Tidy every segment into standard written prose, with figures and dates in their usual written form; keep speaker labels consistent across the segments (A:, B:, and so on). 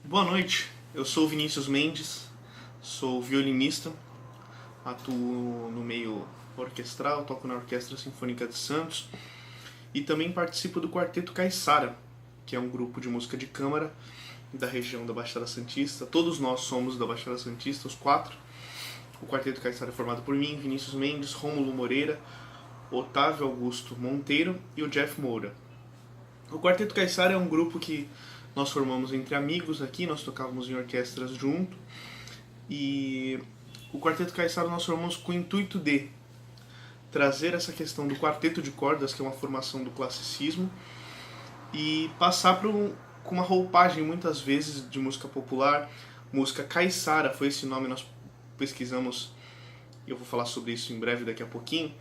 A: Boa noite, eu sou o Vinícius Mendes, sou violinista, atuo no meio orquestral, toco na Orquestra Sinfônica de Santos e também participo do Quarteto Caiçara, que é um grupo de música de câmara da região da Baixada Santista. Todos nós somos da Baixada Santista, os quatro. O Quarteto Caiçara é formado por mim, Vinícius Mendes, Rômulo Moreira, Otávio Augusto Monteiro e o Jeff Moura. O Quarteto Caiçara é um grupo que nós formamos entre amigos aqui, nós tocávamos em orquestras junto. E o Quarteto Caiçara nós formamos com o intuito de trazer essa questão do quarteto de cordas, que é uma formação do classicismo, e passar com uma roupagem muitas vezes de música popular, música caiçara, foi esse nome que nós pesquisamos, e eu vou falar sobre isso em breve daqui a pouquinho.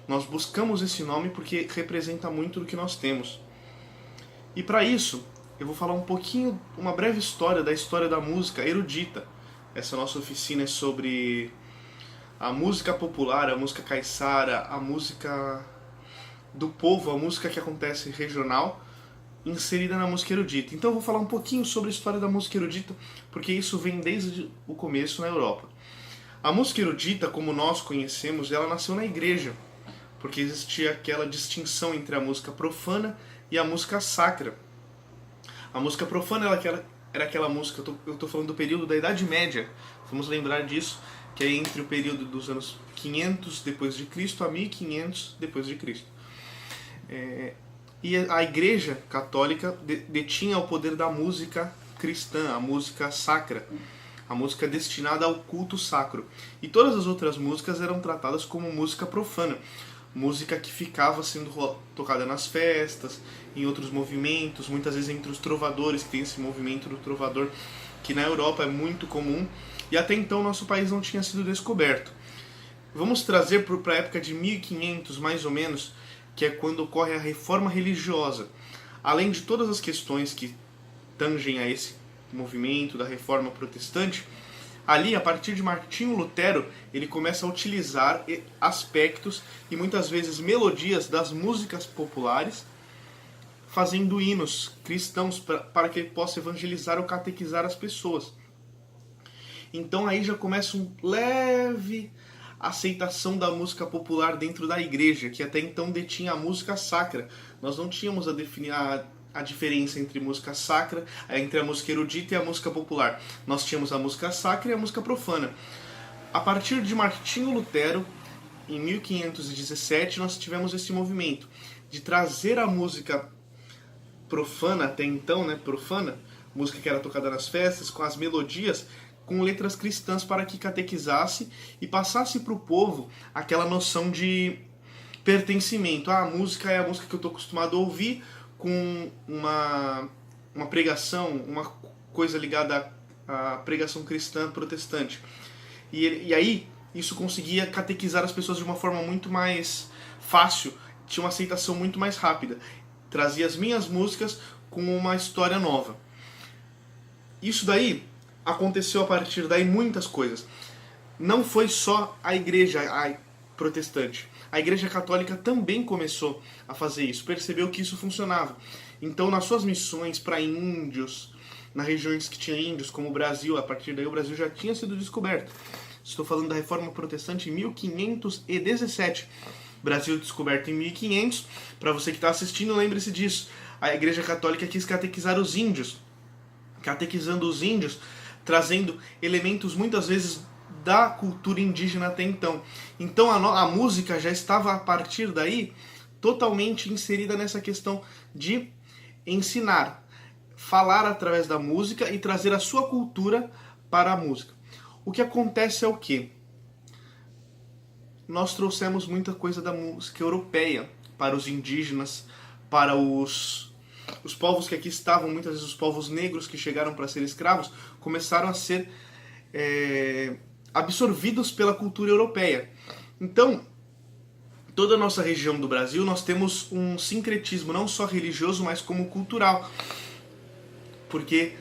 A: Nós buscamos esse nome porque representa muito do que nós temos. E para isso, eu vou falar um pouquinho, uma breve história da música erudita. Essa nossa oficina é sobre a música popular, a música caiçara, a música do povo, a música que acontece regional, inserida na música erudita. Então eu vou falar um pouquinho sobre a história da música erudita, porque isso vem desde o começo na Europa. A música erudita, como nós conhecemos, ela nasceu na igreja, porque existia aquela distinção entre a música profana e a música sacra. A música profana era aquela música, eu estou falando do período da Idade Média, vamos lembrar disso, que é entre o período dos anos 500 depois de Cristo a 1500 depois de Cristo. E a Igreja Católica detinha o poder da música cristã, a música sacra, a música destinada ao culto sacro. E todas as outras músicas eram tratadas como música profana, música que ficava sendo tocada nas festas, em outros movimentos, muitas vezes entre os trovadores, que tem esse movimento do trovador, que na Europa é muito comum, e até então nosso país não tinha sido descoberto. Vamos trazer para a época de 1500, mais ou menos, que é quando ocorre a reforma religiosa. Além de todas as questões que tangem a esse movimento da reforma protestante, ali, a partir de Martinho Lutero, ele começa a utilizar aspectos e muitas vezes melodias das músicas populares, fazendo hinos cristãos para que ele possa evangelizar ou catequizar as pessoas. Então aí já começa uma leve aceitação da música popular dentro da igreja, que até então detinha a música sacra. Nós não tínhamos a diferença entre música sacra, entre a música erudita e a música popular. Nós tínhamos a música sacra e a música profana. A partir de Martinho Lutero, em 1517, nós tivemos esse movimento de trazer a música profana, até então, profana, música que era tocada nas festas, com as melodias, com letras cristãs para que catequizasse e passasse para o povo aquela noção de pertencimento. A música é a música que eu estou acostumado a ouvir, com uma pregação, uma coisa ligada à pregação cristã protestante. E aí isso conseguia catequizar as pessoas de uma forma muito mais fácil, tinha uma aceitação muito mais rápida. Trazia as minhas músicas com uma história nova. Isso daí aconteceu a partir daí muitas coisas. Não foi só a igreja protestante. A Igreja Católica também começou a fazer isso, percebeu que isso funcionava. Então, nas suas missões para índios, nas regiões que tinha índios, como o Brasil, a partir daí o Brasil já tinha sido descoberto. Estou falando da Reforma Protestante em 1517. Brasil descoberto em 1500. Para você que está assistindo, lembre-se disso. A Igreja Católica quis catequizar os índios. Catequizando os índios, trazendo elementos muitas vezes da cultura indígena até então. Então a música já estava a partir daí totalmente inserida nessa questão de ensinar, falar através da música e trazer a sua cultura para a música. O que acontece é o quê? Nós trouxemos muita coisa da música europeia para os indígenas, para os povos que aqui estavam, muitas vezes os povos negros que chegaram para ser escravos, começaram a ser absorvidos pela cultura europeia. Então, toda a nossa região do Brasil, nós temos um sincretismo, não só religioso, mas como cultural. porque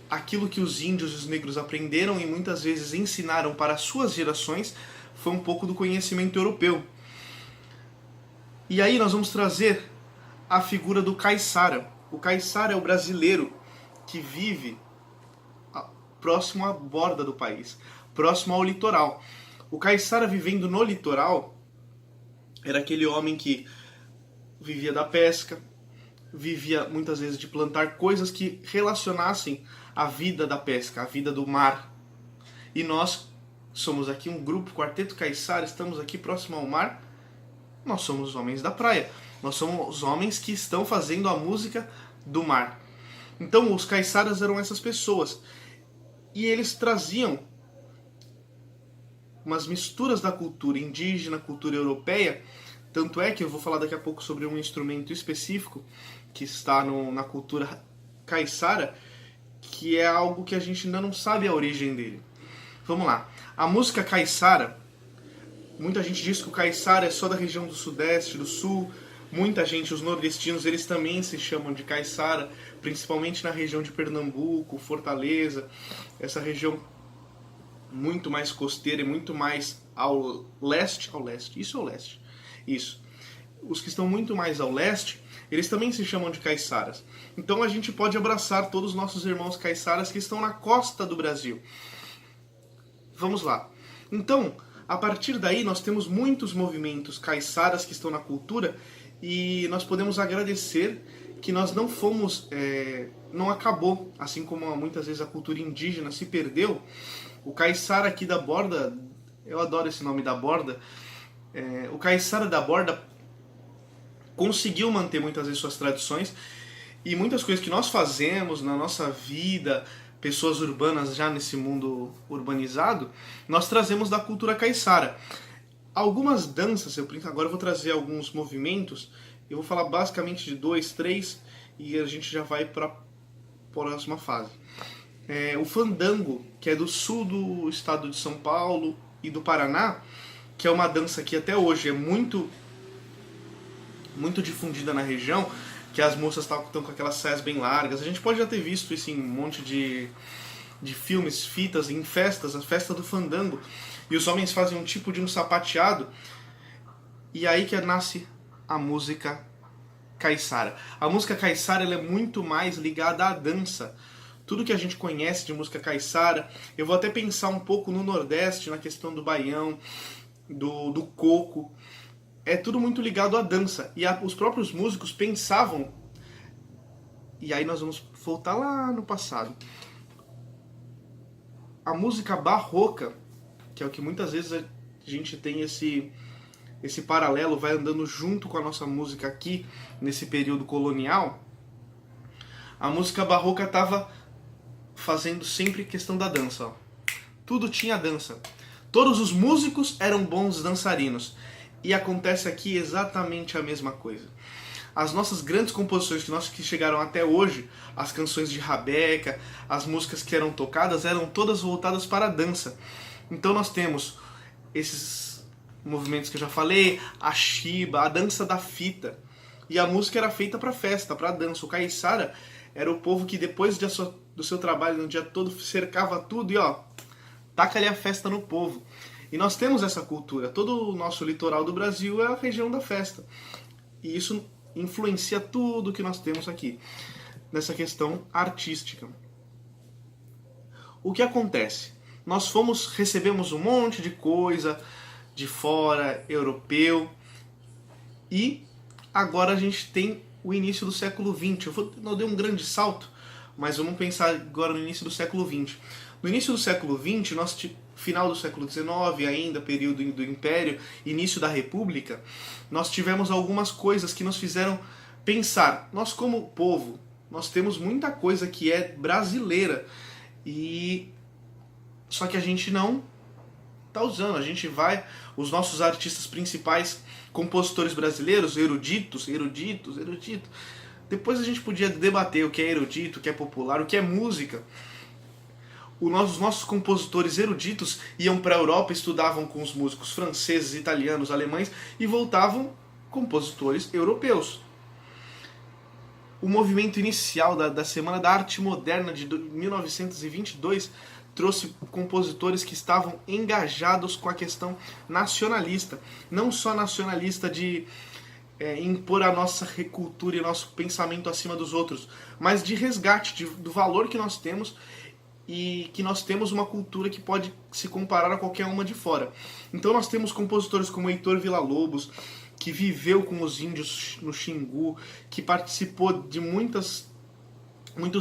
A: aquilo que os índios e os negros aprenderam e muitas vezes ensinaram para as suas gerações foi um pouco do conhecimento europeu. E aí nós vamos trazer a figura do caiçara. O caiçara é o brasileiro que vive próximo à borda do país, próximo ao litoral. O caiçara vivendo no litoral era aquele homem que vivia da pesca, vivia muitas vezes de plantar coisas que relacionassem a vida da pesca, a vida do mar. E nós somos aqui um grupo, Quarteto Caiçara, estamos aqui próximo ao mar. Nós somos os homens da praia. Nós somos os homens que estão fazendo a música do mar. Então os caiçaras eram essas pessoas. E eles traziam umas misturas da cultura indígena, cultura europeia. Tanto é que eu vou falar daqui a pouco sobre um instrumento específico que está na cultura caiçara, que é algo que a gente ainda não sabe a origem dele. Vamos lá. A música caiçara, muita gente diz que o caiçara é só da região do sudeste, do sul. Muita gente, os nordestinos, eles também se chamam de caiçara, principalmente na região de Pernambuco, Fortaleza, essa região muito mais costeira e muito mais ao leste, isso é o leste, isso. Os que estão muito mais ao leste, eles também se chamam de caiçaras. Então a gente pode abraçar todos os nossos irmãos caiçaras que estão na costa do Brasil. Vamos lá. Então, a partir daí nós temos muitos movimentos caiçaras que estão na cultura e nós podemos agradecer que nós não fomos, não acabou, assim como muitas vezes a cultura indígena se perdeu. O caiçara aqui da borda, eu adoro esse nome da borda, o caiçara da borda conseguiu manter muitas vezes suas tradições e muitas coisas que nós fazemos na nossa vida, pessoas urbanas já nesse mundo urbanizado, nós trazemos da cultura caiçara. Algumas danças, agora eu vou trazer alguns movimentos, eu vou falar basicamente de 2, 3 e a gente já vai para a próxima fase. O fandango, que é do sul do estado de São Paulo e do Paraná, que é uma dança que até hoje é muito difundida na região, que as moças estão com aquelas saias bem largas. A gente pode já ter visto isso em um monte de filmes, fitas, em festas, a festa do fandango. E os homens fazem um tipo de um sapateado. E aí que nasce a música caiçara. A música caiçara ela é muito mais ligada à dança. Tudo que a gente conhece de música caiçara, eu vou até pensar um pouco no Nordeste, na questão do baião, do coco. É tudo muito ligado à dança. E os próprios músicos pensavam... E aí nós vamos voltar lá no passado. A música barroca, que é o que muitas vezes a gente tem esse paralelo, vai andando junto com a nossa música aqui, nesse período colonial. A música barroca estava fazendo sempre questão da dança. Ó. Tudo tinha dança. Todos os músicos eram bons dançarinos. E acontece aqui exatamente a mesma coisa. As nossas grandes composições que chegaram até hoje, as canções de rabeca, as músicas que eram tocadas, eram todas voltadas para a dança. Então nós temos esses movimentos que eu já falei, a chiba, a dança da fita. E a música era feita para festa, para dança. O caiçara era o povo que depois do seu trabalho no dia todo cercava tudo e taca ali a festa no povo. E nós temos essa cultura. Todo o nosso litoral do Brasil é a região da festa. E isso influencia tudo que nós temos aqui, nessa questão artística. O que acontece? Nós recebemos um monte de coisa de fora, europeu, e agora a gente tem o início do século XX. Eu dei um grande salto, mas vamos pensar agora no início do século XX. No início do século XX, final do século XIX ainda, período do Império, início da República, nós tivemos algumas coisas que nos fizeram pensar. Nós como povo, nós temos muita coisa que é brasileira, só que a gente não está usando. A gente os nossos artistas principais, compositores brasileiros, eruditos. Depois a gente podia debater o que é erudito, o que é popular, o que é música. Os nossos compositores eruditos iam para a Europa, estudavam com os músicos franceses, italianos, alemães e voltavam compositores europeus. o movimento inicial da Semana da Arte Moderna de 1922 trouxe compositores que estavam engajados com a questão nacionalista. Não só nacionalista de impor a nossa cultura e nosso pensamento acima dos outros, mas de resgate do valor que nós temos e que nós temos uma cultura que pode se comparar a qualquer uma de fora. Então nós temos compositores como Heitor Villa-Lobos, que viveu com os índios no Xingu, que participou de muitos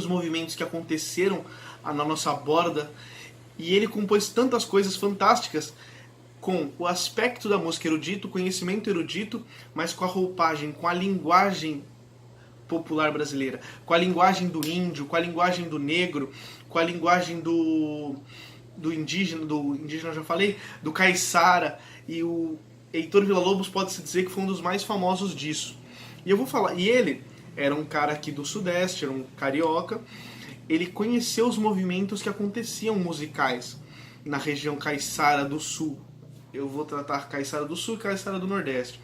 A: movimentos que aconteceram na nossa borda, e ele compôs tantas coisas fantásticas com o aspecto da música erudito, conhecimento erudito, mas com a roupagem, com a linguagem popular brasileira, com a linguagem do índio, com a linguagem do negro, com a linguagem do indígena eu já falei, do caiçara, e o Heitor Villa-Lobos pode-se dizer que foi um dos mais famosos disso. E eu vou falar, e ele era um cara aqui do Sudeste, era um carioca, ele conheceu os movimentos que aconteciam musicais na região caiçara do Sul. Eu vou tratar caiçara do Sul e caiçara do Nordeste.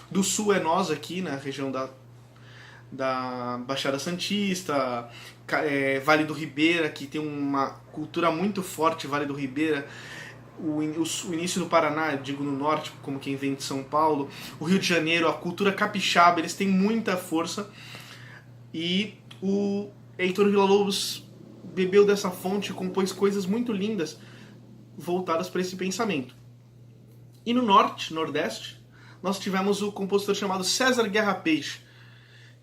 A: Do Sul é nós aqui, na região da Baixada Santista, Vale do Ribeira, que tem uma cultura muito forte, Vale do Ribeira, o início do Paraná, digo no norte, como quem vem de São Paulo, o Rio de Janeiro, a cultura capixaba, eles têm muita força, e o Heitor Villa-Lobos bebeu dessa fonte e compôs coisas muito lindas voltadas para esse pensamento. E no norte, nordeste, nós tivemos o compositor chamado César Guerra Peixe,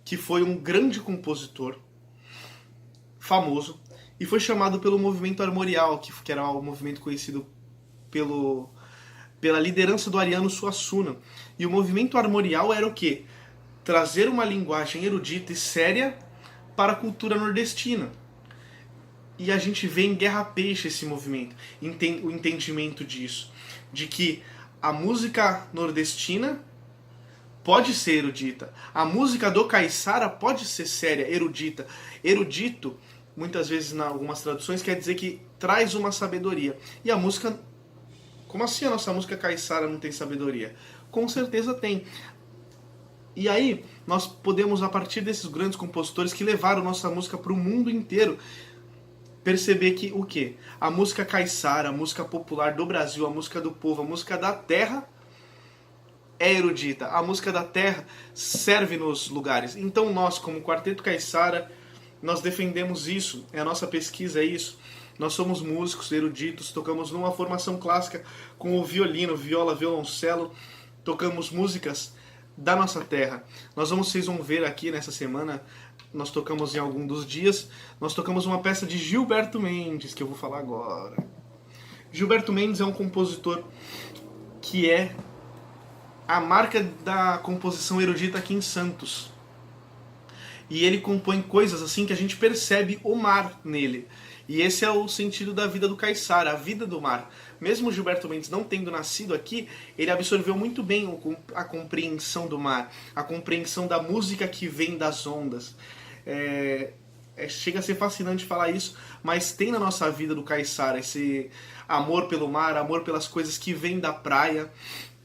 A: que foi um grande compositor, famoso, e foi chamado pelo movimento armorial, que era um movimento conhecido pela liderança do Ariano Suassuna. E o movimento armorial era o quê? Trazer uma linguagem erudita e séria para a cultura nordestina. E a gente vê em Guerra Peixe esse movimento, o entendimento disso, de que a música nordestina pode ser erudita, a música do caiçara pode ser séria, erudita. Erudito, muitas vezes em algumas traduções, quer dizer que traz uma sabedoria. E a música... Como assim a nossa música caiçara não tem sabedoria? Com certeza tem. E aí, nós podemos, a partir desses grandes compositores que levaram nossa música para o mundo inteiro, perceber que o quê? A música caiçara, a música popular do Brasil, a música do povo, a música da terra é erudita. A música da terra serve nos lugares. Então nós, como Quarteto Caiçara, nós defendemos isso. A nossa pesquisa é isso. Nós somos músicos eruditos, tocamos numa formação clássica com o violino, viola, violoncelo, tocamos músicas da nossa terra. Vocês vão ver aqui nessa semana, nós tocamos em algum dos dias, nós tocamos uma peça de Gilberto Mendes, que eu vou falar agora. Gilberto Mendes é um compositor que é a marca da composição erudita aqui em Santos. E ele compõe coisas assim que a gente percebe o mar nele. E esse é o sentido da vida do caiçara, a vida do mar. Mesmo Gilberto Mendes não tendo nascido aqui, ele absorveu muito bem a compreensão do mar, a compreensão da música que vem das ondas. Chega a ser fascinante falar isso, mas tem na nossa vida do caiçara esse amor pelo mar, amor pelas coisas que vêm da praia.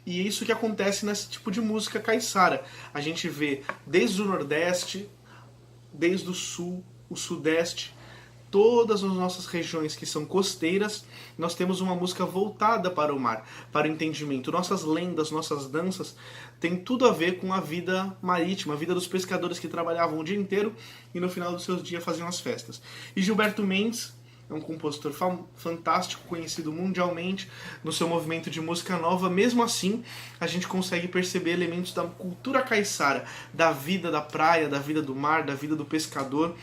A: E é isso que acontece nesse tipo de música caiçara. A gente vê desde o Nordeste, desde o Sul, o Sudeste, todas as nossas regiões que são costeiras, nós temos uma música voltada para o mar, para o entendimento. Nossas lendas, nossas danças, tem tudo a ver com a vida marítima, a vida dos pescadores que trabalhavam o dia inteiro e no final dos seus dias faziam as festas. E Gilberto Mendes é um compositor fantástico, conhecido mundialmente no seu movimento de música nova. Mesmo assim, a gente consegue perceber elementos da cultura caiçara, da vida da praia, da vida do mar, da vida do pescador.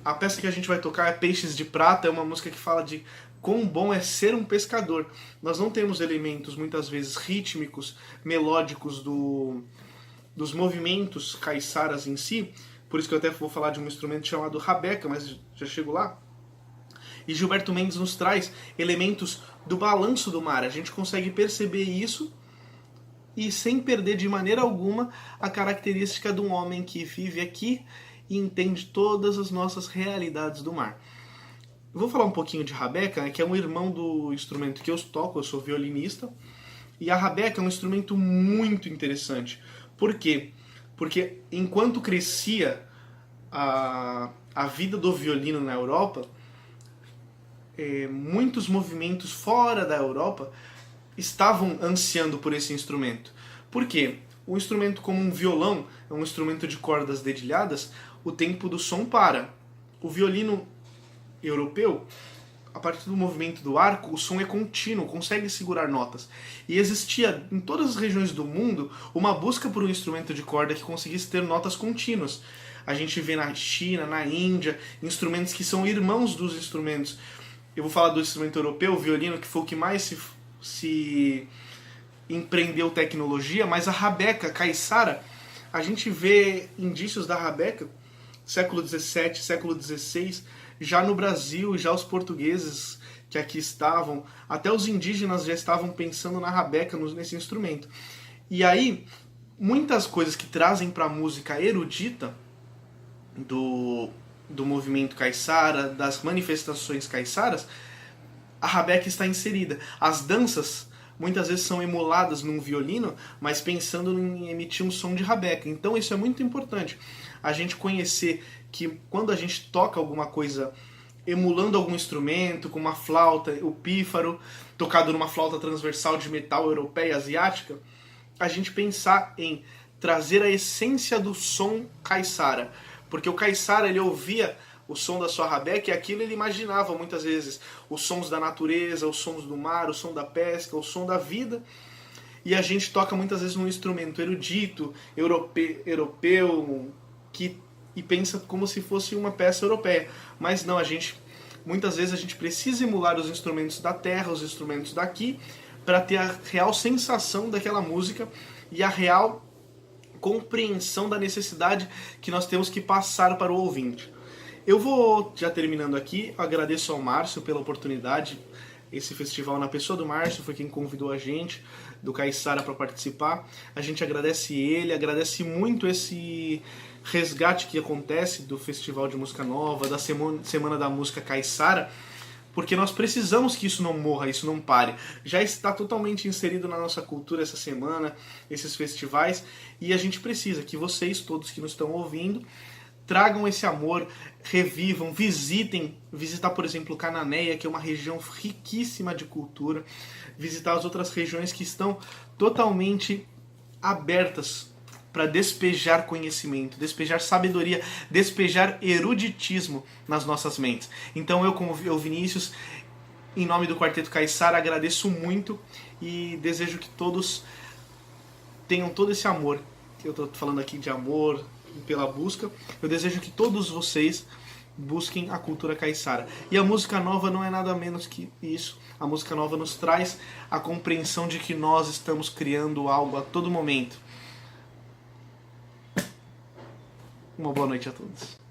A: A peça que a gente vai tocar é Peixes de Prata, é uma música que fala de quão bom é ser um pescador. Nós não temos elementos, muitas vezes, rítmicos, melódicos dos movimentos caiçaras em si, por isso que eu até vou falar de um instrumento chamado rabeca, mas já chego lá. E Gilberto Mendes nos traz elementos do balanço do mar. A gente consegue perceber isso e sem perder de maneira alguma a característica de um homem que vive aqui e entende todas as nossas realidades do mar. Eu vou falar um pouquinho de rabeca, né, que é um irmão do instrumento que eu toco, eu sou violinista, e a rabeca é um instrumento muito interessante, porque Porque enquanto crescia a vida do violino na Europa, muitos movimentos fora da Europa estavam ansiando por esse instrumento. Por quê? Um instrumento como um violão, é um instrumento de cordas dedilhadas, o tempo do som para. O violino europeu, a partir do movimento do arco, o som é contínuo, consegue segurar notas. E existia em todas as regiões do mundo uma busca por um instrumento de corda que conseguisse ter notas contínuas. A gente vê na China, na Índia, instrumentos que são irmãos dos instrumentos. Eu vou falar do instrumento europeu, o violino, que foi o que mais se empreendeu tecnologia, mas a rabeca, caiçara, a gente vê indícios da rabeca, século XVII, século XVI, já no Brasil, já os portugueses que aqui estavam, até os indígenas já estavam pensando na rabeca, nesse instrumento. E aí, muitas coisas que trazem para a música erudita do movimento caiçara, das manifestações caiçaras, a rabeca está inserida. As danças muitas vezes são emuladas num violino, mas pensando em emitir um som de rabeca. Então isso é muito importante, a gente conhecer que quando a gente toca alguma coisa emulando algum instrumento, com uma flauta, o pífaro, tocado numa flauta transversal de metal europeia, asiática, a gente pensar em trazer a essência do som caiçara. Porque o caiçara, ele ouvia o som da sua rabeca e aquilo ele imaginava muitas vezes os sons da natureza, os sons do mar, o som da pesca, o som da vida. E a gente toca muitas vezes num instrumento erudito, europeu e pensa como se fosse uma peça europeia. Mas não, muitas vezes a gente precisa emular os instrumentos da terra, os instrumentos daqui, para ter a real sensação daquela música e a real compreensão da necessidade que nós temos que passar para o ouvinte. Eu vou já terminando aqui, agradeço ao Márcio pela oportunidade. Esse festival, na pessoa do Márcio, foi quem convidou a gente, do Caiçara, para participar. A gente agradece ele, agradece muito esse resgate que acontece do Festival de Música Nova, da Semana da Música Caiçara, porque nós precisamos que isso não morra, isso não pare. Já está totalmente inserido na nossa cultura essa semana, esses festivais, e a gente precisa que vocês, todos que nos estão ouvindo, tragam esse amor, revivam, visitar, por exemplo, Cananéia, que é uma região riquíssima de cultura, visitar as outras regiões que estão totalmente abertas para despejar conhecimento, despejar sabedoria, despejar eruditismo nas nossas mentes. Então eu, como Vinícius, em nome do Quarteto Caiçara, agradeço muito e desejo que todos tenham todo esse amor. Eu estou falando aqui de amor pela busca. Eu desejo que todos vocês busquem a cultura caiçara. E a música nova não é nada menos que isso. A música nova nos traz a compreensão de que nós estamos criando algo a todo momento. Uma boa noite a todos.